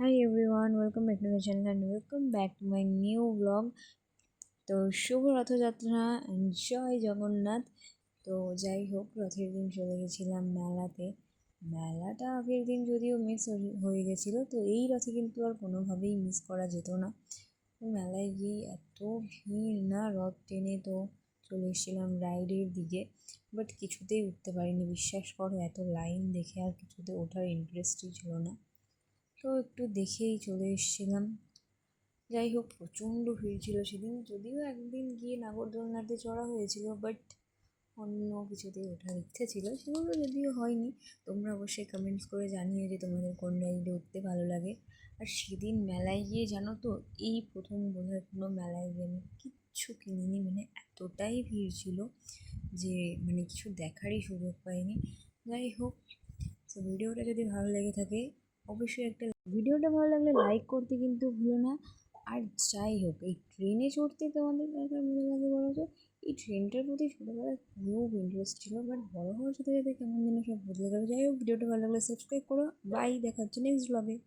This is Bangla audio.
Hi everyone, welcome back to the channel and welcome back to my new vlog. তো শুভ রথযাত্রা অ্যান্ড জয় জগন্নাথ। তো যাই হোক, রথের দিন চলে গেছিলাম মেলাতে। মেলাটা আগের দিন যদিও মিস হয়ে গেছিলো, তো এই রথে কিন্তু আর কোনোভাবেই মিস করা যেত না। তো মেলায় গিয়ে এত ভিড় না, রথ টেনে তো চলে এসেছিলাম রাইডের দিকে, বাট কিছুতেই উঠতে পারিনি। বিশ্বাস করো, এত লাইন দেখে আর কিছুতে ওঠার ইন্টারেস্টই ছিল না। তো একটু দেখেই চলে এসেছিলাম। যাই হোক, প্রচণ্ড ভিড় ছিল সেদিন। যদিও একদিন গিয়ে নাগরদোলনাতে চড়া হয়েছিল, বাট অন্য কিছুতেই ওঠার ইচ্ছে ছিল, সেগুলো যদিও হয়নি। তোমরা অবশ্যই কমেন্টস করে জানিও যে তোমাদের কোন রাইডে উঠতে ভালো লাগে। আর সেদিন মেলায় গিয়ে জানো তো, এই প্রথম বোধহয় কোনো মেলায় গিয়ে আমি কিচ্ছু কিনিনি। এতটাই ভিড় ছিল যে কিছু দেখারই সুযোগ পাইনি। যাই হোক, তো ভিডিওটা যদি ভালো লেগে থাকে অবশ্যই ভিডিওটা ভালো লাগলে লাইক করতে কিন্তু ভুলো না। আর যাই হোক, এই ট্রেনে চড়তে তোমাদের কার মজা লাগে বলো তো? এই ট্রেনটার প্রতি ছোটোবেলায় খুব ইন্টারেস্ট ছিল, বাট বড় হওয়ার সাথে সাথে কেমন যেন সব বদলে গেল। যাই হোক, ভিডিওটা ভালো লাগলে সাবস্ক্রাইব করো। বাই, দেখা হচ্ছে নেক্সট ব্লগে।